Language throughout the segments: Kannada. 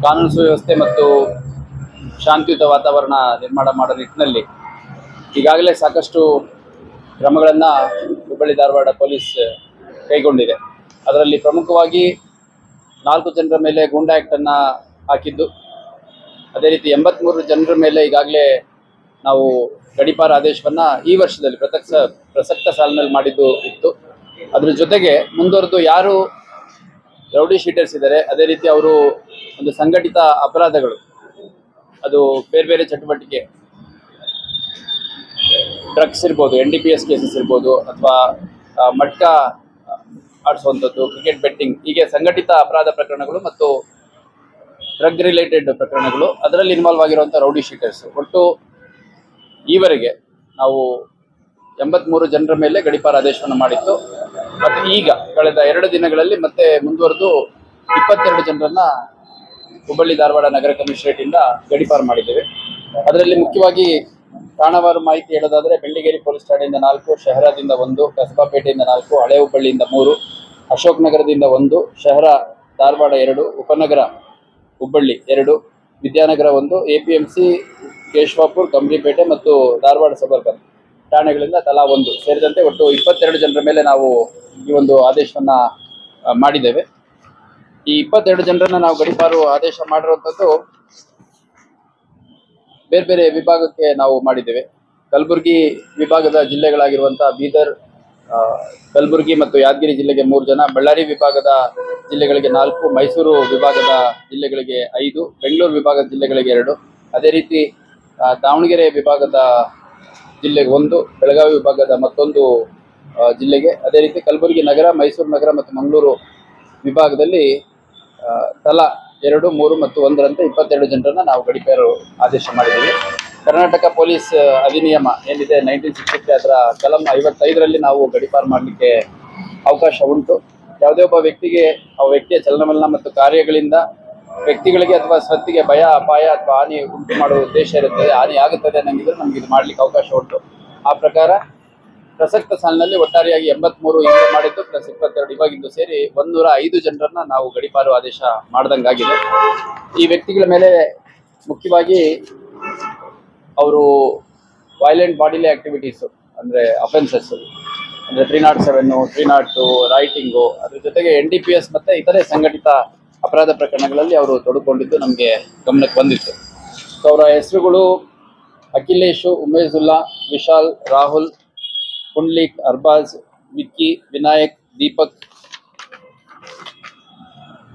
ಕಾನೂನು ಸುವ್ಯವಸ್ಥೆ ಮತ್ತು ಶಾಂತಿಯುತ ವಾತಾವರಣ ನಿರ್ಮಾಣ ಮಾಡೋ ನಿಟ್ಟಿನಲ್ಲಿ ಈಗಾಗಲೇ ಸಾಕಷ್ಟು ಕ್ರಮಗಳನ್ನು ಹುಬ್ಬಳ್ಳಿ ಧಾರವಾಡ ಪೊಲೀಸ್ ಕೈಗೊಂಡಿದೆ. ಅದರಲ್ಲಿ ಪ್ರಮುಖವಾಗಿ 4 ಜನರ ಮೇಲೆ ಗೂಂಡಾ ಆ್ಯಕ್ಟನ್ನು ಹಾಕಿದ್ದು, ಅದೇ ರೀತಿ 83 ಜನರ ಮೇಲೆ ಈಗಾಗಲೇ ನಾವು ಗಡೀಪಾರ ಆದೇಶವನ್ನು ಈ ವರ್ಷದಲ್ಲಿ ಪ್ರಸಕ್ತ ಸಾಲಿನಲ್ಲಿ ಮಾಡಿದ್ದು ಇತ್ತು. ಅದರ ಜೊತೆಗೆ ಮುಂದುವರೆದು ಯಾರು ರೌಡಿ ಶೀಟರ್ಸ್ ಇದ್ದಾರೆ, ಅದೇ ರೀತಿ ಅವರು ಒಂದು ಸಂಘಟಿತ ಅಪರಾಧಗಳು, ಅದು ಬೇರೆ ಬೇರೆ ಚಟುವಟಿಕೆ, ಡ್ರಗ್ಸ್ ಇರ್ಬೋದು, NDPS ಕೇಸಸ್ ಇರ್ಬೋದು, ಅಥವಾ ಮಟ್ಕ ಆಡಿಸುವಂಥದ್ದು, ಕ್ರಿಕೆಟ್ ಬೆಟ್ಟಿಂಗ್, ಹೀಗೆ ಸಂಘಟಿತ ಅಪರಾಧ ಪ್ರಕರಣಗಳು ಮತ್ತು ಡ್ರಗ್ ರಿಲೇಟೆಡ್ ಪ್ರಕರಣಗಳು, ಅದರಲ್ಲಿ ಇನ್ವಾಲ್ವ್ ಆಗಿರುವಂಥ ರೌಡಿ ಶೀಟರ್ಸ್ ಒಟ್ಟು ಈವರೆಗೆ ನಾವು 83 ಜನರ ಮೇಲೆ ಗಡೀಪಾರ ಆದೇಶವನ್ನು ಮಾಡಿತ್ತು. ಮತ್ತು ಈಗ ಕಳೆದ 2 ದಿನಗಳಲ್ಲಿ ಮತ್ತೆ ಮುಂದುವರೆದು 22 ಜನರನ್ನ ಹುಬ್ಬಳ್ಳಿ ಧಾರವಾಡ ನಗರ ಕಮಿಷನರೇಟಿಂದ ಗಡೀಪಾರು ಮಾಡಿದ್ದೇವೆ. ಅದರಲ್ಲಿ ಮುಖ್ಯವಾಗಿ ಠಾಣಾವಾರು ಮಾಹಿತಿ ಹೇಳೋದಾದರೆ ಬೆಳ್ಳಿಗೇರಿ ಪೊಲೀಸ್ ಠಾಣೆಯಿಂದ 4, ಶಹರದಿಂದ 1, ಕಸಬಾಪೇಟೆಯಿಂದ 4, ಹಳೆ ಹುಬ್ಬಳ್ಳಿಯಿಂದ 3, ಅಶೋಕ್ ನಗರದಿಂದ 1, ಶಹರ ಧಾರವಾಡ 2, ಉಪನಗರ ಹುಬ್ಬಳ್ಳಿ 2, ವಿದ್ಯಾನಗರ 1, APMC ಕೇಶವಾಪುರ, ಕಂಬ್ರಿಪೇಟೆ ಮತ್ತು ಧಾರವಾಡ ಸಬರ್ಬನ್ ಠಾಣೆಗಳಿಂದ ತಲಾ 1 ಸೇರಿದಂತೆ ಒಟ್ಟು 22 ಜನರ ಮೇಲೆ ನಾವು ಈ ಒಂದು ಆದೇಶವನ್ನು ಮಾಡಿದ್ದೇವೆ. ಈ 22 ಜನರನ್ನ ನಾವು ಗಡೀಪಾರು ಆದೇಶ ಮಾಡಿರುವಂಥದ್ದು ಬೇರೆ ಬೇರೆ ವಿಭಾಗಕ್ಕೆ ನಾವು ಮಾಡಿದ್ದೇವೆ. ಕಲಬುರಗಿ ವಿಭಾಗದ ಜಿಲ್ಲೆಗಳಾಗಿರುವಂಥ ಬೀದರ್, ಕಲಬುರಗಿ ಮತ್ತು ಯಾದಗಿರಿ ಜಿಲ್ಲೆಗೆ 3 ಜನ, ಬಳ್ಳಾರಿ ವಿಭಾಗದ ಜಿಲ್ಲೆಗಳಿಗೆ 4, ಮೈಸೂರು ವಿಭಾಗದ ಜಿಲ್ಲೆಗಳಿಗೆ 5, ಬೆಂಗಳೂರು ವಿಭಾಗದ ಜಿಲ್ಲೆಗಳಿಗೆ 2, ಅದೇ ರೀತಿ ದಾವಣಗೆರೆ ವಿಭಾಗದ ಜಿಲ್ಲೆಗೆ 1, ಬೆಳಗಾವಿ ವಿಭಾಗದ ಮತ್ತೊಂದು ಜಿಲ್ಲೆಗೆ, ಅದೇ ರೀತಿ ಕಲಬುರಗಿ ನಗರ, ಮೈಸೂರು ನಗರ ಮತ್ತು ಮಂಗಳೂರು ವಿಭಾಗದಲ್ಲಿ ತಲಾ 2, 3 ಮತ್ತು 1ರಂತೆ 22 ಜನರನ್ನ ನಾವು ಗಡೀಪಾರು ಆದೇಶ ಮಾಡಿದ್ದೀವಿ. ಕರ್ನಾಟಕ ಪೊಲೀಸ್ ಅಧಿನಿಯಮ ಏನಿದೆ 1963 ಅದರ ಕಲಂ 55ರಲ್ಲಿ ನಾವು ಗಡೀಪಾರು ಮಾಡಲಿಕ್ಕೆ ಅವಕಾಶ ಉಂಟು. ಯಾವುದೇ ಒಬ್ಬ ವ್ಯಕ್ತಿಗೆ ಆ ವ್ಯಕ್ತಿಯ ಚಲನವಲನ ಮತ್ತು ಕಾರ್ಯಗಳಿಂದ ವ್ಯಕ್ತಿಗಳಿಗೆ ಅಥವಾ ಸ್ವತ್ತಿಗೆ ಭಯ, ಅಪಾಯ ಅಥವಾ ಹಾನಿ ಉಂಟು ಮಾಡುವ ಉದ್ದೇಶ ಇರುತ್ತದೆ, ಹಾನಿ ಆಗುತ್ತದೆ ಅನ್ನಂಗಿದ್ರೆ ನಮ್ಗೆ ಇದು ಮಾಡಲಿಕ್ಕೆ ಅವಕಾಶ ಉಂಟು. ಆ ಪ್ರಕಾರ ಪ್ರಸಕ್ತ ಸಾಲಿನಲ್ಲಿ ಒಟ್ಟಾರೆಯಾಗಿ 83 ಈಗ ಮಾಡಿದ್ದು ಪ್ಲಸ್ 22 ಇವಾಗಿದ್ದು ಸೇರಿ 105 ಜನರನ್ನ ನಾವು ಗಡೀಪಾರು ಆದೇಶ ಮಾಡ್ದಂಗಾಗಿದೆ. ಈ ವ್ಯಕ್ತಿಗಳ ಮೇಲೆ ಮುಖ್ಯವಾಗಿ ಅವರು ವೈಲೆಂಟ್ ಬಾಡಿಲಿ ಆಕ್ಟಿವಿಟೀಸು ಅಂದರೆ ಅಫೆನ್ಸಸ್ ಅಂದರೆ 307, 302, ರೈಟಿಂಗು, ಅದ್ರ ಜೊತೆಗೆ NDPS ಮತ್ತು ಇತರೆ ಸಂಘಟಿತ ಅಪರಾಧ ಪ್ರಕರಣಗಳಲ್ಲಿ ಅವರು ತೊಡಕೊಂಡಿದ್ದು ನಮಗೆ ಗಮನಕ್ಕೆ ಬಂದಿತ್ತು. ಸೊ ಅವರ ಹೆಸರುಗಳು ಅಖಿಲೇಶು, ಉಮೇಜುಲ್ಲಾ, ವಿಶಾಲ್, ರಾಹುಲ್, ಪುಂಡ್ಲಿಕ್, ಅರ್ಬಾಜ್, ವಿಕ್ಕಿ, ವಿನಾಯಕ್, ದೀಪಕ್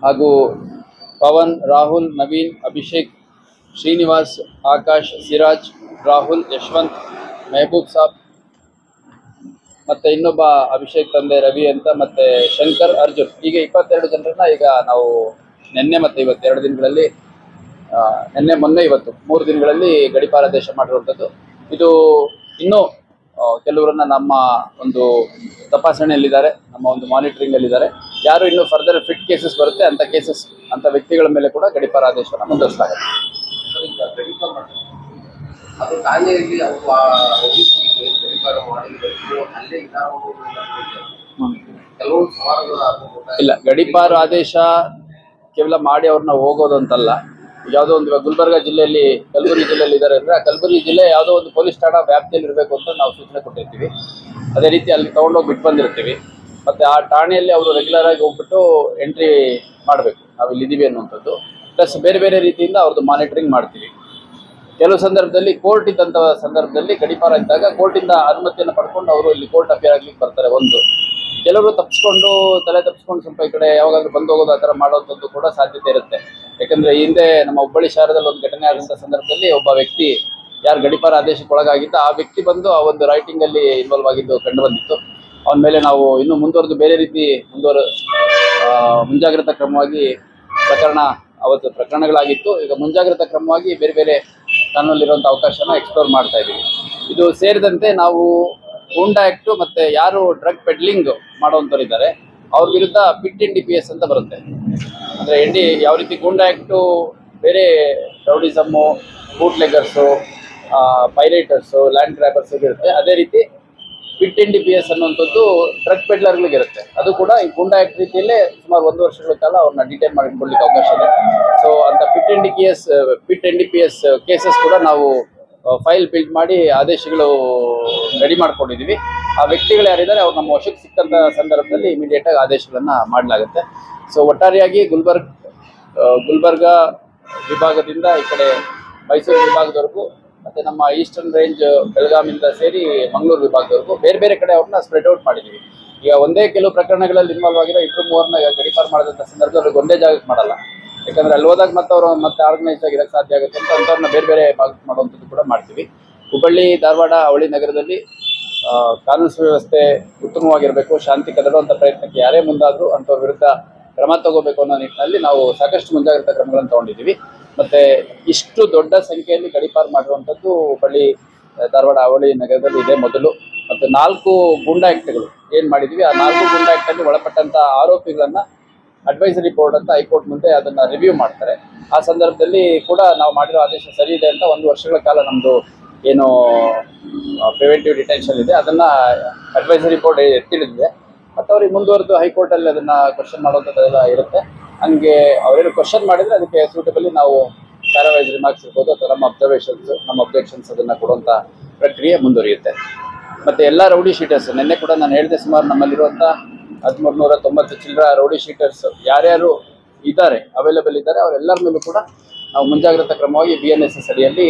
ಹಾಗೂ ಪವನ್, ರಾಹುಲ್, ನವೀನ್, ಅಭಿಷೇಕ್, ಶ್ರೀನಿವಾಸ್, ಆಕಾಶ್, ಸಿರಾಜ್, ರಾಹುಲ್, ಯಶವಂತ್, ಮೆಹಬೂಬ್ ಸಾಬ್ ಮತ್ತು ಇನ್ನೊಬ್ಬ ಅಭಿಷೇಕ್ ತಂದೆ ರವಿ ಅಂತ, ಮತ್ತು ಶಂಕರ್, ಅರ್ಜುನ್, ಹೀಗೆ 22 ಜನರನ್ನ ಈಗ ನಾವು ನಿನ್ನೆ ಮತ್ತು ಇವತ್ತು 2 ದಿನಗಳಲ್ಲಿ, ನಿನ್ನೆ ಮೊನ್ನೆ ಇವತ್ತು 3 ದಿನಗಳಲ್ಲಿ ಗಡೀಪಾರ ಆದೇಶ ಮಾಡಿರುವಂಥದ್ದು. ಇದು ಇನ್ನೂ ಕೆಲವರನ್ನ ನಮ್ಮ ಒಂದು ತಪಾಸಣೆಯಲ್ಲಿದ್ದಾರೆ, ನಮ್ಮ ಒಂದು ಮಾನಿಟರಿಂಗಲ್ಲಿದ್ದಾರೆ. ಯಾರು ಇನ್ನೂ ಫರ್ದರ್ ಫಿಟ್ ಕೇಸಸ್ ಬರುತ್ತೆ ಅಂಥ ವ್ಯಕ್ತಿಗಳ ಮೇಲೆ ಕೂಡ ಗಡೀಪಾರ ಆದೇಶವನ್ನು ಮುಂದುವರಿಸಲಾಗುತ್ತೆ. ಇಲ್ಲ, ಗಡೀಪಾರು ಆದೇಶ ಕೇವಲ ಮಾಡಿ ಅವ್ರನ್ನ ಹೋಗೋದು ಅಂತಲ್ಲ. ಯಾವುದೋ ಒಂದು ಗುಲ್ಬರ್ಗ ಜಿಲ್ಲೆಯಲ್ಲಿ, ಕಲಬುರಗಿ ಜಿಲ್ಲೆಯಲ್ಲಿ ಇದ್ದಾರೆ ಅಂದರೆ ಆ ಕಲಬುರಗಿ ಜಿಲ್ಲೆ ಯಾವುದೋ ಒಂದು ಪೊಲೀಸ್ ಠಾಣಾ ವ್ಯಾಪ್ತಿಯಲ್ಲಿ ಇರಬೇಕು ಅಂತ ನಾವು ಸೂಚನೆ ಕೊಟ್ಟಿರ್ತೀವಿ. ಅದೇ ರೀತಿ ಅಲ್ಲಿ ತೊಗೊಂಡೋಗಿ ಬಿಟ್ಟು ಬಂದಿರ್ತೀವಿ. ಮತ್ತು ಆ ಠಾಣೆಯಲ್ಲಿ ಅವರು ರೆಗ್ಯುಲರ್ ಆಗಿ ಹೋಗ್ಬಿಟ್ಟು ಎಂಟ್ರಿ ಮಾಡಬೇಕು, ನಾವು ಇಲ್ಲಿದ್ದೀವಿ ಅನ್ನುವಂಥದ್ದು. ಪ್ಲಸ್ ಬೇರೆ ಬೇರೆ ರೀತಿಯಿಂದ ಅವ್ರದ್ದು ಮಾನಿಟರಿಂಗ್ ಮಾಡ್ತೀವಿ. ಕೆಲವು ಸಂದರ್ಭದಲ್ಲಿ ಕೋರ್ಟ್ ಇದ್ದಂಥ ಸಂದರ್ಭದಲ್ಲಿ ಗಡೀಪಾರ ಇದ್ದಾಗ ಕೋರ್ಟಿಂದ ಅನುಮತಿಯನ್ನು ಪಡ್ಕೊಂಡು ಅವರು ಇಲ್ಲಿ ಕೋರ್ಟ್ ಅಪಿಯರ್ ಆಗ್ಲಿಕ್ಕೆ ಬರ್ತಾರೆ. ಒಂದು ಕೆಲವರು ತಲೆ ತಪ್ಪಿಸ್ಕೊಂಡು ಸ್ವಲ್ಪ ಈ ಕಡೆ ಯಾವಾಗಾದ್ರೂ ಬಂದು ಹೋಗೋದು ಆ ಥರ ಮಾಡೋವಂಥದ್ದು ಕೂಡ ಸಾಧ್ಯತೆ ಇರುತ್ತೆ. ಯಾಕಂದರೆ ಹಿಂದೆ ನಮ್ಮ ಹುಬ್ಬಳ್ಳಿ ಶಹರದಲ್ಲಿ ಒಂದು ಘಟನೆ ಆದಂಥ ಸಂದರ್ಭದಲ್ಲಿ ಒಬ್ಬ ವ್ಯಕ್ತಿ ಯಾರು ಗಡೀಪಾರ ಆದೇಶಕ್ಕೆ ಒಳಗಾಗಿದ್ದ ಆ ವ್ಯಕ್ತಿ ಬಂದು ಆ ಒಂದು ರೈಟಿಂಗಲ್ಲಿ ಇನ್ವಾಲ್ವ್ ಆಗಿದ್ದು ಕಂಡು ಬಂದಿತ್ತು. ಅವನ ಮೇಲೆ ನಾವು ಇನ್ನೂ ಮುಂದುವರೆದು ಬೇರೆ ರೀತಿ ಮುಂಜಾಗ್ರತಾ ಕ್ರಮವಾಗಿ ಅವತ್ತು ಪ್ರಕರಣಗಳಾಗಿತ್ತು. ಈಗ ಮುಂಜಾಗ್ರತಾ ಕ್ರಮವಾಗಿ ಬೇರೆ ಬೇರೆ ಕಾನೂನಲ್ಲಿರುವಂಥ ಅವಕಾಶನ ಎಕ್ಸ್ಪ್ಲೋರ್ ಮಾಡ್ತಾ ಇದ್ದೀವಿ. ಇದು ಸೇರಿದಂತೆ ನಾವು ಗೂಂಡಾ ಆ್ಯಕ್ಟು ಮತ್ತು ಯಾರು ಡ್ರಗ್ ಪೆಡ್ಲಿಂಗ್ ಮಾಡೋವಂಥವ್ರು ಇದ್ದಾರೆ ಅವ್ರ ವಿರುದ್ಧ ಪಿಟ್ NDPS ಅಂತ ಬರುತ್ತೆ. ಅಂದರೆ ಯಾವ ರೀತಿ ಗೂಂಡಾ ಆ್ಯಕ್ಟು ಬೇರೆ ರೌಡಿಸಮ್ಮು, ಬೂಟ್ ಲೆಗರ್ಸು, ಪೈರೇಟರ್ಸು, ಲ್ಯಾಂಡ್ ಗ್ರ್ಯಾಬರ್ಸು ಇರುತ್ತೆ, ಅದೇ ರೀತಿ ಪಿಟ್ NDPS ಅನ್ನುವಂಥದ್ದು ಡ್ರಗ್ ಪೆಡ್ಲರ್ಗಳಿಗೆ ಇರುತ್ತೆ. ಅದು ಕೂಡ ಈ ಗೂಂಡಾ ಆಕ್ಟ್ ರೀತಿಯಲ್ಲೇ ಸುಮಾರು 1 ವರ್ಷಗಳ ಕಾಲ ಅವ್ರನ್ನ ಡಿಟೈನ್ ಮಾಡಿಕೊಳ್ಳಿಕ್ಕೆ ಅವಕಾಶ ಇದೆ. ಸೊ ಅಂತ ಪಿಟ್ NDPS ಕೇಸಸ್ ಕೂಡ ನಾವು ಫೈಲ್ ಬಿಲ್ಡ್ ಮಾಡಿ ಆದೇಶಗಳು ರೆಡಿ ಮಾಡ್ಕೊಂಡಿದ್ದೀವಿ. ಆ ವ್ಯಕ್ತಿಗಳು ಯಾರಿದ್ದಾರೆ ಅವ್ರು ನಮ್ಮ ವಶಕ್ಕೆ ಸಿಕ್ಕಂತ ಸಂದರ್ಭದಲ್ಲಿ ಇಮಿಡಿಯೇಟ್ ಆಗಿ ಆದೇಶಗಳನ್ನ ಮಾಡಲಾಗುತ್ತೆ. ಸೊ ಒಟ್ಟಾರೆಯಾಗಿ ಗುಲ್ಬರ್ಗ ವಿಭಾಗದಿಂದ ಈ ಕಡೆ ಮೈಸೂರು ವಿಭಾಗದವರೆಗೂ ಮತ್ತೆ ನಮ್ಮ ಈಸ್ಟರ್ನ್ ರೇಂಜ್ ಬೆಳಗಾವಿಯಿಂದ ಸೇರಿ ಮಂಗಳೂರು ವಿಭಾಗದವರೆಗೂ ಬೇರೆ ಬೇರೆ ಕಡೆ ಅವ್ರನ್ನ ಸ್ಪ್ರೆಡ್ ಔಟ್ ಮಾಡಿದ್ದೀವಿ. ಈಗ ಒಂದೇ ಕೆಲವು ಪ್ರಕರಣಗಳಲ್ಲಿ ಇನ್ವಾಲ್ವ್ ಆಗಿರೋ 2-3 ಗಡಿಪಾರು ಮಾಡಿದಂಥ ಸಂದರ್ಭದಲ್ಲಿ ಅವ್ರಿಗೆ ಒಂದೇ ಜಾಗಕ್ಕೆ ಮಾಡಲ್ಲ. ಯಾಕಂದ್ರೆ ಅಲ್ಲಿ ಹೋದಾಗ ಮತ್ತೆ ಅವರು ಮತ್ತೆ ಆರ್ಗನೈಸ್ ಆಗಿರೋಕ್ಕೆ ಸಾಧ್ಯ ಆಗುತ್ತೆ ಅಂತ ಅಂಥವ್ರನ್ನ ಬೇರೆ ಬೇರೆ ಭಾಗಕ್ಕೆ ಮಾಡುವಂಥದ್ದು ಕೂಡ ಮಾಡ್ತೀವಿ. ಹುಬ್ಬಳ್ಳಿ, ಧಾರವಾಡ, ಅವಳಿ ನಗರದಲ್ಲಿ ಕಾನೂನು ಸುವ್ಯವಸ್ಥೆ ಉತ್ತಮವಾಗಿರಬೇಕು, ಶಾಂತಿ ಕದಡುವಂಥ ಪ್ರಯತ್ನಕ್ಕೆ ಯಾರೇ ಮುಂದಾದರೂ ಅಂಥವ್ರ ವಿರುದ್ಧ ಕ್ರಮ ತಗೋಬೇಕು ಅನ್ನೋ ನಿಟ್ಟಿನಲ್ಲಿ ನಾವು ಸಾಕಷ್ಟು ಮುಂಜಾಗ್ರತಾ ಕ್ರಮಗಳನ್ನು ತಗೊಂಡಿದ್ದೀವಿ. ಮತ್ತೆ ಇಷ್ಟು ದೊಡ್ಡ ಸಂಖ್ಯೆಯಲ್ಲಿ ಗಡಿಪಾರು ಮಾಡಿರುವಂಥದ್ದು ಹುಬ್ಬಳ್ಳಿ, ಧಾರವಾಡ, ಅವಳಿ ನಗರದಲ್ಲಿ ಇದೆ ಮೊದಲು. ಮತ್ತು 4 ಗೂಂಡಾ ಆಕ್ಟ್ಗಳು ಏನು ಮಾಡಿದ್ವಿ, ಆ 4 ಗೂಂಡಾ ಆಕ್ಟಲ್ಲಿ ಒಳಪಟ್ಟಂಥ ಆರೋಪಿಗಳನ್ನ ಅಡ್ವೈಸರಿ ಬೋರ್ಡ್ ಅಂತ ಹೈಕೋರ್ಟ್ ಮುಂದೆ ಅದನ್ನ ರಿವ್ಯೂ ಮಾಡ್ತಾರೆ. ಆ ಸಂದರ್ಭದಲ್ಲಿ ಕೂಡ ನಾವು ಮಾಡಿರೋ ಆದೇಶ ಸರಿ ಇದೆ ಅಂತ 1 ವರ್ಷಗಳ ಕಾಲ ನಮ್ಮದು ಏನು ಪ್ರಿವೆಂಟಿವ್ ಡಿಟೆನ್ಷನ್ ಇದೆ ಅದನ್ನ ಅಡ್ವೈಸರಿ ಬೋರ್ಡ್ ಎತ್ತಿಡಿದೆ. ಮತ್ತು ಅವ್ರಿಗೆ ಮುಂದುವರೆದು ಹೈಕೋರ್ಟಲ್ಲಿ ಅದನ್ನ ಕ್ವಶನ್ ಮಾಡೋಂಥದ್ದೆಲ್ಲ ಇರುತ್ತೆ. ಹಂಗೆ ಅವರೇನು ಕ್ವಶನ್ ಮಾಡಿದ್ರೆ ಅದಕ್ಕೆ ಸೂಟಬಲಿ ನಾವು ಪ್ಯಾರಾವೈಸ್ ರಿಮಾರ್ಕ್ಸ್ ಇರ್ಬೋದು ಅಥವಾ ನಮ್ಮ ಅಬ್ಜೆಕ್ಷನ್ಸ್ ಅದನ್ನ ಕೊಡುವಂಥ ಪ್ರಕ್ರಿಯೆ ಮುಂದುವರಿಯುತ್ತೆ. ಮತ್ತು ಎಲ್ಲ ರೌಡಿ ಶೀಟರ್ಸ್ ನಿನ್ನೆ ಕೂಡ ನಾನು ಹೇಳಿದೆ, ಸುಮಾರು ನಮ್ಮಲ್ಲಿರುವಂಥ 1390 ಚಿಲ್ಲರ ರೌಡಿ ಶೀಟರ್ಸ್ ಯಾರ್ಯಾರು ಇದ್ದಾರೆ ಅವೈಲೇಬಲ್ ಇದ್ದಾರೆ ಅವರೆಲ್ಲರ ಮೇಲೂ ಕೂಡ ನಾವು ಮುಂಜಾಗ್ರತಾ ಕ್ರಮವಾಗಿ BNSS ಅಡಿಯಲ್ಲಿ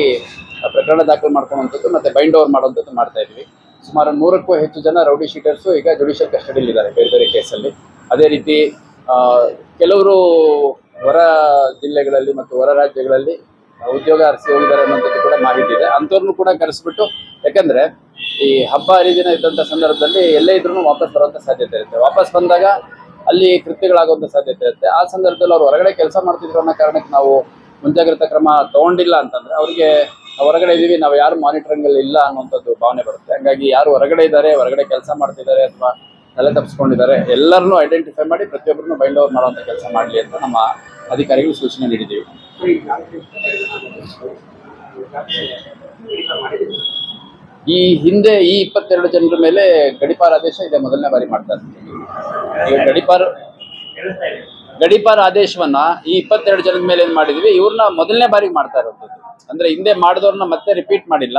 ಪ್ರಕರಣ ದಾಖಲು ಮಾಡ್ಕೊಳ್ಳುವಂಥದ್ದು ಮತ್ತು ಬೈಂಡ್ ಓವರ್ ಮಾಡುವಂಥದ್ದು ಮಾಡ್ತಾ ಇದ್ವಿ. ಸುಮಾರು 100ಕ್ಕೂ ಹೆಚ್ಚು ಜನ ರೌಡಿ ಶೀಟರ್ಸು ಈಗ ಜುಡಿಷಿಯಲ್ ಕಸ್ಟಡಿಯಲ್ಲಿ ಇದ್ದಾರೆ ಬೇರೆ ಬೇರೆ ಕೇಸಲ್ಲಿ. ಅದೇ ರೀತಿ ಕೆಲವರು ಹೊರ ಜಿಲ್ಲೆಗಳಲ್ಲಿ ಮತ್ತು ಹೊರ ರಾಜ್ಯಗಳಲ್ಲಿ ಉದ್ಯೋಗ ಅರಸಿ ಹೋಗಿದ್ದಾರೆ ಅನ್ನೋಂಥದ್ದು ಕೂಡ ಮಾಹಿತಿ ಇದೆ. ಅಂಥವ್ರನ್ನು ಕೂಡ ಕರೆಸ್ಬಿಟ್ಟು, ಯಾಕಂದರೆ ಈ ಹಬ್ಬ ಹರಿದಿನ ಇದ್ದಂಥ ಸಂದರ್ಭದಲ್ಲಿ ಎಲ್ಲೇ ಇದ್ರೂ ವಾಪಸ್ ಬರುವಂಥ ಸಾಧ್ಯತೆ ಇರುತ್ತೆ. ವಾಪಸ್ ಬಂದಾಗ ಅಲ್ಲಿ ಕೃತ್ಯಗಳಾಗುವಂಥ ಸಾಧ್ಯತೆ ಇರುತ್ತೆ. ಆ ಸಂದರ್ಭದಲ್ಲಿ ಅವ್ರು ಹೊರಗಡೆ ಕೆಲಸ ಮಾಡ್ತಿದ್ರು ಅನ್ನೋ ಕಾರಣಕ್ಕೆ ನಾವು ಮುಂಜಾಗ್ರತಾ ಕ್ರಮ ತಗೊಂಡಿಲ್ಲ ಅಂತಂದರೆ ಅವರಿಗೆ ಹೊರಗಡೆ ಇದ್ದೀವಿ, ನಾವು ಯಾರು ಮಾನಿಟರಿಂಗಲ್ಲಿ ಇಲ್ಲ ಅನ್ನುವಂಥದ್ದು ಭಾವನೆ ಬರುತ್ತೆ. ಹಾಗಾಗಿ ಯಾರು ಹೊರಗಡೆ ಇದ್ದಾರೆ, ಹೊರಗಡೆ ಕೆಲಸ ಮಾಡ್ತಿದ್ದಾರೆ ಅಥವಾ ತಲೆ ತಪ್ಪಿಸ್ಕೊಂಡಿದ್ದಾರೆ ಎಲ್ಲರನ್ನೂ ಐಡೆಂಟಿಫೈ ಮಾಡಿ ಪ್ರತಿಯೊಬ್ಬರನ್ನು ಬೈಂಡ್ ಓವರ್ ಮಾಡುವಂಥ ಕೆಲಸ ಮಾಡಲಿ ಅಂತ ನಮ್ಮ ಅಧಿಕಾರಿಗಳು ಸೂಚನೆ ನೀಡಿದ್ದೀವಿ. ಈ ಹಿಂದೆ ಈ 22 ಜನರ ಮೇಲೆ ಗಡಿಪಾರು ಆದೇಶ ಇದೆ ಮೊದಲನೇ ಬಾರಿ ಮಾಡ್ತಾ ಇದ್ದೀವಿ. ಈಗ ಗಡಿಪಾರು ಆದೇಶವನ್ನ ಈ 22 ಜನದ ಮೇಲೆ ಏನ್ ಮಾಡಿದ್ವಿ, ಇವ್ರನ್ನ ಮೊದಲನೇ ಬಾರಿಗೆ ಮಾಡ್ತಾ ಇರೋದು. ಅಂದ್ರೆ ಹಿಂದೆ ಮಾಡಿದವ್ರನ್ನ ಮತ್ತೆ ರಿಪೀಟ್ ಮಾಡಿಲ್ಲ.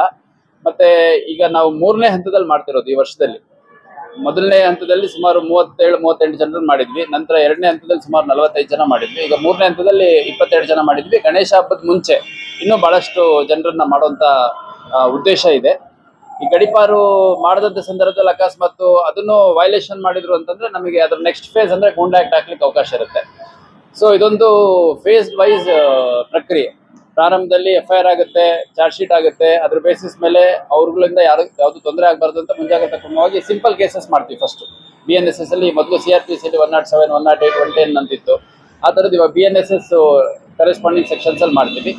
ಮತ್ತೆ ಈಗ ನಾವು 3ನೇ ಹಂತದಲ್ಲಿ ಮಾಡ್ತಿರೋದು ಈ ವರ್ಷದಲ್ಲಿ. ಮೊದಲನೇ ಹಂತದಲ್ಲಿ ಸುಮಾರು 37-38 ಜನರನ್ನು ಮಾಡಿದ್ವಿ. ನಂತರ 2ನೇ ಹಂತದಲ್ಲಿ ಸುಮಾರು 45 ಜನ ಮಾಡಿದ್ವಿ. ಈಗ 3ನೇ ಹಂತದಲ್ಲಿ 22 ಜನ ಮಾಡಿದ್ವಿ. ಗಣೇಶ ಹಬ್ಬದ ಮುಂಚೆ ಇನ್ನೂ ಬಹಳಷ್ಟು ಜನರನ್ನ ಮಾಡುವಂತ ಉದ್ದೇಶ ಇದೆ. ಈ ಗಡಿಪಾರು ಮಾಡದಂತ ಸಂದರ್ಭದಲ್ಲಿ ಅಕಸ್ಮಾತ್ ಅದನ್ನು ವೈಲೇಷನ್ ಮಾಡಿದ್ರು ಅಂತಂದ್ರೆ ನಮಗೆ ಅದ್ರ ನೆಕ್ಸ್ಟ್ ಫೇಸ್ ಅಂದ್ರೆ ಗೂಂಡಾ ಆಕ್ಟ್ ಹಾಕ್ಲಿಕ್ಕೆ ಅವಕಾಶ ಇರುತ್ತೆ. ಸೊ ಇದೊಂದು ಫೇಸ್ ವೈಸ್ ಪ್ರಕ್ರಿಯೆ. ಪ್ರಾರಂಭದಲ್ಲಿ FIR ಆಗುತ್ತೆ, ಚಾರ್ಜ್ ಶೀಟ್ ಆಗುತ್ತೆ. ಅದ್ರ ಬೇಸಿಸ್ ಮೇಲೆ ಅವ್ರಗಳಿಂದ ಯಾವುದು ತೊಂದರೆ ಆಗಬಾರ್ದು ಅಂತ ಮುಂಜಾಗ್ರತಾ ಕ್ರಮವಾಗಿ ಸಿಂಪಲ್ ಕೇಸಸ್ ಮಾಡ್ತೀವಿ. ಫಸ್ಟ್ BNSS ಅಲ್ಲಿ ಮೊದಲು CRPC 107, 108, 110 ಅಂತಿತ್ತು. ಆ ಥರದ್ದು ಇವಾಗ BNSS ಕರೆಸ್ಪಾಂಡಿಂಗ್ ಸೆಕ್ಷನ್ಸ್ ಅಲ್ಲಿ ಮಾಡ್ತೀವಿ.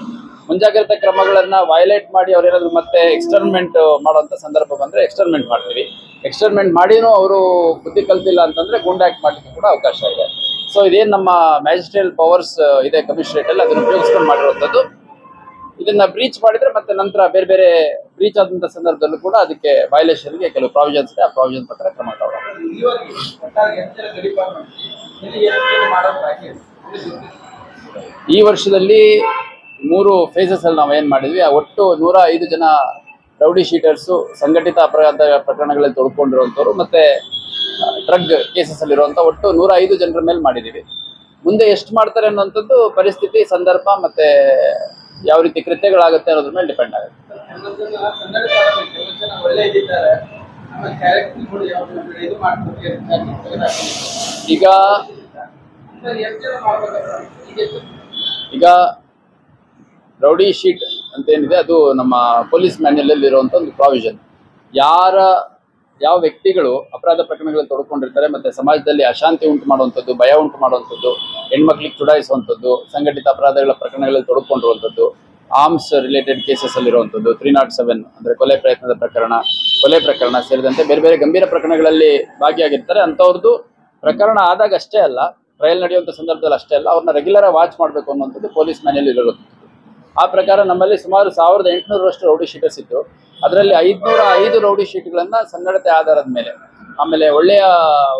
ಮುಂಜಾಗ್ರತಾ ಕ್ರಮಗಳನ್ನ ವೈಲೇಟ್ ಮಾಡಿ ಅವ್ರೇನಾದ್ರು ಮತ್ತೆ ಎಕ್ಸ್ಟರ್ಮೆಂಟ್ ಮಾಡುವಂತ ಸಂದರ್ಭ ಬಂದ್ರೆ ಎಕ್ಸ್ಟರ್ಮೆಂಟ್ ಮಾಡ್ತೀವಿ. ಎಕ್ಸ್ಟರ್ಮೆಂಟ್ ಮಾಡಿನೂ ಅವರು ಬುದ್ಧಿ ಕಲ್ತಿಲ್ಲ ಅಂತಂದ್ರೆ ಗೂಂಡಾ ಆಕ್ಟ್ ಮಾಡ್ಲಿಕ್ಕೆ ಕೂಡ ಅವಕಾಶ ಇದೆ. ಸೊ ಇದೇನು ನಮ್ಮ ಮ್ಯಾಜಿಸ್ಟ್ರೇಟ್ ಪವರ್ಸ್ ಇದೆ ಕಮಿಷನರೇಟ್ ಅಲ್ಲಿ, ಅದನ್ನು ಉಪಯೋಗಿಸ್ಕೊಂಡು ಮಾಡಿರುವಂಥದ್ದು. ಇದನ್ನ ಬ್ರೀಚ್ ಮಾಡಿದ್ರೆ ಮತ್ತೆ ನಂತರ ಬೇರೆ ಬೇರೆ ಬ್ರೀಚ್ ಆದಂತ ಸಂದರ್ಭದಲ್ಲೂ ಕೂಡ ಅದಕ್ಕೆ ವೈಲೇಷನ್ಗೆ ಕೆಲವು ಪ್ರಾವಿಷನ್ಸ್ ಇದೆ. ಆ ಪ್ರಾವಿಷನ್ ಪ್ರಕಾರ ಕ್ರಮ ತಗೊಳ್ಳೋದು. ಈ ವರ್ಷದಲ್ಲಿ 3 ಫೇಸಸ್ ಅಲ್ಲಿ ನಾವು ಏನ್ ಮಾಡಿದ್ವಿ, ಒಟ್ಟು 105 ಜನ ರೌಡಿ ಶೀಟರ್ಸು, ಸಂಘಟಿತ ಅಪರಾಧ ಪ್ರಕರಣಗಳಲ್ಲಿ ತೊಡ್ಕೊಂಡಿರುವಂಥವ್ರು ಮತ್ತೆ ಡ್ರಗ್ ಕೇಸಸ್ ಅಲ್ಲಿ ಇರುವಂತ ಒಟ್ಟು 105 ಜನರ ಮೇಲೆ ಮಾಡಿದೀವಿ. ಮುಂದೆ ಎಷ್ಟು ಮಾಡ್ತಾರೆ ಅನ್ನುವಂಥದ್ದು ಪರಿಸ್ಥಿತಿ, ಸಂದರ್ಭ ಮತ್ತೆ ಯಾವ ರೀತಿ ಕೃತ್ಯಗಳಾಗುತ್ತೆ ಅನ್ನೋದ್ರ ಮೇಲೆ ಡಿಪೆಂಡ್ ಆಗುತ್ತೆ. ಈಗ ರೌಡಿ ಶೀಟ್ ಅಂತ ಏನಿದೆ ಅದು ನಮ್ಮ ಪೊಲೀಸ್ ಮ್ಯಾನ್ಯಲ್ ಅಲ್ಲಿ ಇರುವಂತ ಒಂದು ಪ್ರಾವಿಷನ್. ಯಾವ ವ್ಯಕ್ತಿಗಳು ಅಪರಾಧ ಪ್ರಕರಣಗಳಲ್ಲಿ ತೊಡ್ಕೊಂಡಿರ್ತಾರೆ ಮತ್ತೆ ಸಮಾಜದಲ್ಲಿ ಅಶಾಂತಿ ಉಂಟು ಮಾಡುವಂಥದ್ದು, ಭಯ ಉಂಟು ಮಾಡುವಂಥದ್ದು, ಹೆಣ್ಮಕ್ಳಿಗೆ ಚುಡಾಯಿಸುವಂಥದ್ದು, ಸಂಘಟಿತ ಅಪರಾಧಗಳ ಪ್ರಕರಣಗಳಲ್ಲಿ ತೊಡ್ಕೊಂಡಿರುವಂಥದ್ದು, ಆರ್ಮ್ಸ್ ರಿಲೇಟೆಡ್ ಕೇಸಸ್ ಅಲ್ಲಿರುವಂಥದ್ದು, 307 ಅಂದ್ರೆ ಕೊಲೆ ಪ್ರಕರಣ ಸೇರಿದಂತೆ ಬೇರೆ ಬೇರೆ ಗಂಭೀರ ಪ್ರಕರಣಗಳಲ್ಲಿ ಭಾಗಿಯಾಗಿರ್ತಾರೆ. ಅಂಥವ್ರದ್ದು ಪ್ರಕರಣ ಆದಾಗ ಅಷ್ಟೇ ಅಲ್ಲ, ಟ್ರಯಲ್ ನಡೆಯುವಂಥ ಸಂದರ್ಭದಲ್ಲಿ ಅಷ್ಟೇ ಅಲ್ಲ, ಅವ್ರನ್ನ ರೆಗ್ಯುಲರ್ ಆಗಿ ವಾಚ್ ಮಾಡಬೇಕು ಅನ್ನುವಂಥದ್ದು ಪೊಲೀಸ್ ಮ್ಯಾನ್ಯಲ್ ಇರೋದು. ಆ ಪ್ರಕಾರ ನಮ್ಮಲ್ಲಿ ಸುಮಾರು 1800ರಷ್ಟು ರೌಡಿ ಶೀಟರ್ಸ್ ಇತ್ತು. ಅದರಲ್ಲಿ 505 ರೌಡಿ ಶೀಟ್ಗಳನ್ನ ಸನ್ನಡತೆ ಆಧಾರದ ಮೇಲೆ, ಆಮೇಲೆ ಒಳ್ಳೆಯ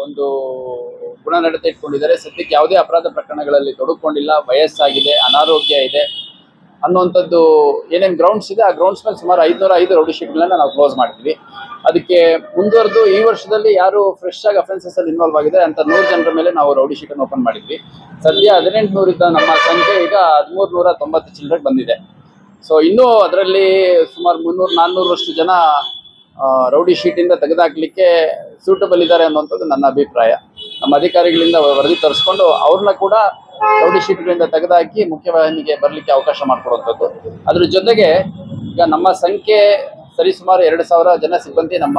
ಒಂದು ಗುಣನಡತೆ ಇಟ್ಕೊಂಡಿದ್ದಾರೆ, ಸದ್ಯಕ್ಕೆ ಯಾವುದೇ ಅಪರಾಧ ಪ್ರಕರಣಗಳಲ್ಲಿ ತೊಡಕೊಂಡಿಲ್ಲ, ವಯಸ್ಸಾಗಿದೆ, ಅನಾರೋಗ್ಯ ಇದೆ ಅನ್ನುವಂಥದ್ದು ಏನೇನು ಗ್ರೌಂಡ್ಸ್ ಇದೆ ಆ ಗ್ರೌಂಡ್ಸ್ ಮೇಲೆ ಸುಮಾರು 505 ರೌಡಿ ಶೀಟ್ಗಳನ್ನ ನಾವು ಕ್ಲೋಸ್ ಮಾಡಿದ್ವಿ. ಅದಕ್ಕೆ ಮುಂದುವರೆದು ಈ ವರ್ಷದಲ್ಲಿ ಯಾರು ಫ್ರೆಶ್ ಆಗಿ ಅಫೆನ್ಸಸ್ ಅಲ್ಲಿ ಇನ್ವಾಲ್ವ್ ಆಗಿದೆ ಅಂತ 100 ಜನರ ಮೇಲೆ ನಾವು ರೌಡಿ ಶೀಟ್ ಅನ್ನು ಓಪನ್ ಮಾಡಿದ್ವಿ. ಸದ್ಯ 1800 ಇದ್ದ ನಮ್ಮ ಸಂಖ್ಯೆ ಈಗ 1390 ಚಿಲ್ಲರೆಗೆ ಬಂದಿದೆ. ಸೊ ಇನ್ನೂ ಅದರಲ್ಲಿ ಸುಮಾರು 300-400ರಷ್ಟು ಜನ ರೌಡಿ ಶೀಟಿಂದ ತೆಗೆದುಹಾಕ್ಲಿಕ್ಕೆ ಸೂಟಬಲ್ ಇದ್ದಾರೆ ಅನ್ನುವಂಥದ್ದು ನನ್ನ ಅಭಿಪ್ರಾಯ. ನಮ್ಮ ಅಧಿಕಾರಿಗಳಿಂದ ವರದಿ ತರಿಸ್ಕೊಂಡು ಅವ್ರನ್ನ ಕೂಡ ರೌಡಿ ಶೀಟ್ಗಳಿಂದ ತೆಗೆದುಹಾಕಿ ಮುಖ್ಯವಾಹಿನಿಗೆ ಬರಲಿಕ್ಕೆ ಅವಕಾಶ ಮಾಡಿಕೊಡುವಂಥದ್ದು. ಅದ್ರ ಜೊತೆಗೆ ಈಗ ನಮ್ಮ ಸಂಖ್ಯೆ ಸರಿಸುಮಾರು 2000 ಜನ ಸಿಬ್ಬಂದಿ ನಮ್ಮ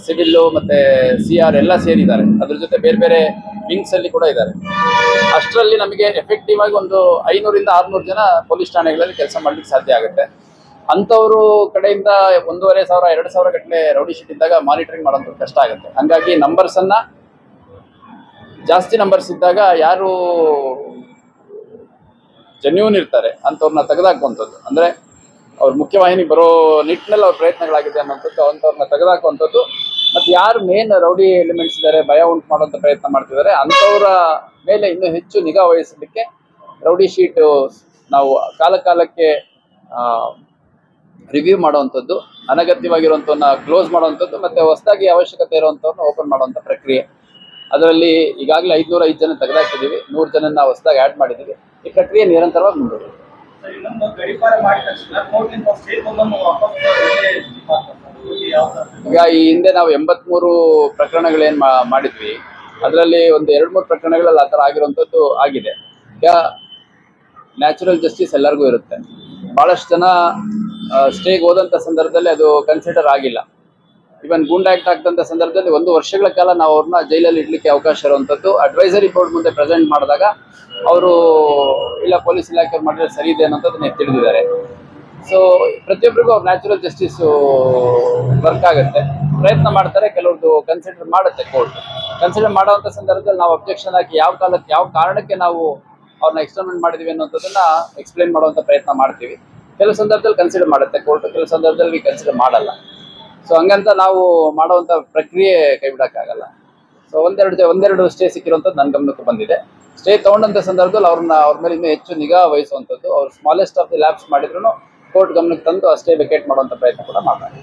ಸಿವಿಲ್ಲು ಮತ್ತು CR ಎಲ್ಲ ಸೇರಿದ್ದಾರೆ. ಅದ್ರ ಜೊತೆ ಬೇರೆ ಬೇರೆ ವಿಂಗ್ಸ್ ಅಲ್ಲಿ ಕೂಡ ಇದ್ದಾರೆ. ಅಷ್ಟರಲ್ಲಿ ನಮಗೆ ಎಫೆಕ್ಟಿವ್ ಆಗಿ ಒಂದು 500-600 ಜನ ಪೊಲೀಸ್ ಠಾಣೆಗಳಲ್ಲಿ ಕೆಲಸ ಮಾಡ್ಲಿಕ್ಕೆ ಸಾಧ್ಯ ಆಗುತ್ತೆ. ಅಂಥವ್ರು ಕಡೆಯಿಂದ 1500-2000 ಗಟ್ಟಲೆ ರೌಡಿ ಶೀಟ್ ಇದ್ದಾಗ ಮಾನಿಟರಿಂಗ್ ಮಾಡೋದು ಕಷ್ಟ ಆಗುತ್ತೆ. ಹಂಗಾಗಿ ನಂಬರ್ಸನ್ನು ಜಾಸ್ತಿ ನಂಬರ್ಸ್ ಇದ್ದಾಗ ಯಾರು ಜೆನ್ಯೂನ್ ಇರ್ತಾರೆ ಅಂಥವ್ರನ್ನ ತೆಗೆದುಹಾಕುವಂಥದ್ದು, ಅಂದರೆ ಅವ್ರ ಮುಖ್ಯವಾಹಿನಿ ಬರೋ ನಿಟ್ಟಿನಲ್ಲಿ ಅವ್ರ ಪ್ರಯತ್ನಗಳಾಗಿದೆ ಅನ್ನೋಂಥದ್ದು, ಅಂಥವ್ರನ್ನ ತೆಗೆದುಹಾಕುವಂಥದ್ದು. ಮತ್ತು ಯಾರು ಮೇನ್ ರೌಡಿ ಎಲಿಮೆಂಟ್ಸ್ ಇದ್ದಾರೆ, ಭಯ ಉಂಟು ಮಾಡುವಂಥ ಪ್ರಯತ್ನ ಮಾಡ್ತಿದ್ದಾರೆ ಅಂಥವ್ರ ಮೇಲೆ ಇನ್ನೂ ಹೆಚ್ಚು ನಿಗಾ ವಹಿಸಲಿಕ್ಕೆ ರೌಡಿ ಶೀಟು ನಾವು ಕಾಲಕ್ಕೆ ರಿವ್ಯೂ ಮಾಡುವಂಥದ್ದು, ಅನಗತ್ಯವಾಗಿರುವಂಥವನ್ನ ಕ್ಲೋಸ್ ಮಾಡುವಂಥದ್ದು, ಮತ್ತು ಹೊಸದಾಗಿ ಅವಶ್ಯಕತೆ ಇರುವಂಥವ್ರನ್ನ ಓಪನ್ ಮಾಡುವಂಥ ಪ್ರಕ್ರಿಯೆ. ಅದರಲ್ಲಿ ಈಗಾಗಲೇ 505 ಜನ ತೆಗೆದುಹಾಕಿದ್ದೀವಿ, 100 ಜನನ ಹೊಸದಾಗಿ ಆ್ಯಡ್ ಮಾಡಿದ್ದೀವಿ. ಈ ಪ್ರಕ್ರಿಯೆ ನಿರಂತರವಾಗಿ ಮುಂದುವರಿದೆ. ಈಗ ಈ ಹಿಂದೆ ನಾವು 83 ಪ್ರಕರಣಗಳೇನು ಮಾಡಿದ್ವಿ, ಅದರಲ್ಲಿ ಒಂದು 2-3 ಪ್ರಕರಣಗಳಲ್ಲಿ ಆ ಥರ ಆಗಿರುವಂಥದ್ದು ಆಗಿದೆ. ಈಗ ನ್ಯಾಚುರಲ್ ಜಸ್ಟಿಸ್ ಎಲ್ಲರಿಗೂ ಇರುತ್ತೆ. ಭಾಳಷ್ಟು ಜನ ಸ್ಟೇಗೆ ಹೋದಂಥ ಸಂದರ್ಭದಲ್ಲಿ ಅದು ಕನ್ಸಿಡರ್ ಆಗಿಲ್ಲ. ಇವನ್ ಗೂಂಡಾ ಆಕ್ಟ್ ಆಗ್ತಂಥ ಸಂದರ್ಭದಲ್ಲಿ 1 ವರ್ಷಗಳ ಕಾಲ ನಾವು ಅವ್ರನ್ನ ಜೈಲಲ್ಲಿ ಇಡ್ಲಿಕ್ಕೆ ಅವಕಾಶ ಇರುವಂಥದ್ದು. ಅಡ್ವೈಸರಿ ಬೋರ್ಡ್ ಮುಂದೆ ಪ್ರೆಸೆಂಟ್ ಮಾಡಿದಾಗ ಅವರು ಇಲ್ಲ ಪೊಲೀಸ್ ಇಲಾಖೆಯವ್ರು ಮಾಡಿದ್ರೆ ಸರಿ ಇದೆ ಅನ್ನೋಂಥದ್ದನ್ನ ತಿಳಿದಿದ್ದಾರೆ. ಸೊ ಪ್ರತಿಯೊಬ್ಬರಿಗೂ ಅವ್ರು ನ್ಯಾಚುರಲ್ ಜಸ್ಟಿಸು ವರ್ಕ್ ಆಗುತ್ತೆ, ಪ್ರಯತ್ನ ಮಾಡ್ತಾರೆ. ಕೆಲವ್ರದ್ದು ಕನ್ಸಿಡರ್ ಮಾಡುತ್ತೆ ಕೋರ್ಟ್. ಕನ್ಸಿಡರ್ ಮಾಡೋವಂಥ ಸಂದರ್ಭದಲ್ಲಿ ನಾವು ಅಬ್ಜೆಕ್ಷನ್ ಹಾಕಿ ಯಾವ ಕಾರಣಕ್ಕೆ ನಾವು ಅವ್ರನ್ನ ಎಕ್ಸ್ಟರ್ಮೆಂಟ್ ಮಾಡಿದೀವಿ ಅನ್ನೋಂಥದ್ದನ್ನ ಎಕ್ಸ್ಪ್ಲೈನ್ ಮಾಡುವಂಥ ಪ್ರಯತ್ನ ಮಾಡ್ತೀವಿ. ಕೆಲವು ಸಂದರ್ಭದಲ್ಲಿ ಕನ್ಸಿಡರ್ ಮಾಡುತ್ತೆ ಕೋರ್ಟ್, ಕೆಲವು ಸಂದರ್ಭದಲ್ಲಿ ಕನ್ಸಿಡರ್ ಮಾಡಲ್ಲ. ಸೊ ಹಂಗಂತ ನಾವು ಮಾಡುವಂಥ ಪ್ರಕ್ರಿಯೆ ಕೈ ಬಿಡೋಕ್ಕಾಗಲ್ಲ. ಸೊ ಒಂದೆರಡು ಸ್ಟೇ ಸಿಕ್ಕಿರುವಂಥದ್ದು ನನ್ನ ಗಮನಕ್ಕೆ ಬಂದಿದೆ. ಸ್ಟೇ ತೊಗೊಂಡಂಥ ಸಂದರ್ಭದಲ್ಲಿ ಅವ್ರ ಮೇಲೆ ಇನ್ನೂ ಹೆಚ್ಚು ನಿಗಾ ವಹಿಸುವಂಥದ್ದು, ಅವ್ರು ಸ್ಮಾಲೆಸ್ಟ್ ಆಫ್ ದಿ ಲ್ಯಾಬ್ಸ್ ಮಾಡಿದ್ರು ಕೋರ್ಟ್ ಗಮನಕ್ಕೆ ತಂದು ಆ ಸ್ಟೇ ವೆಕೇಟ್ ಮಾಡುವಂಥ ಪ್ರಯತ್ನ ಕೂಡ ಮಾಡ್ತಾರೆ.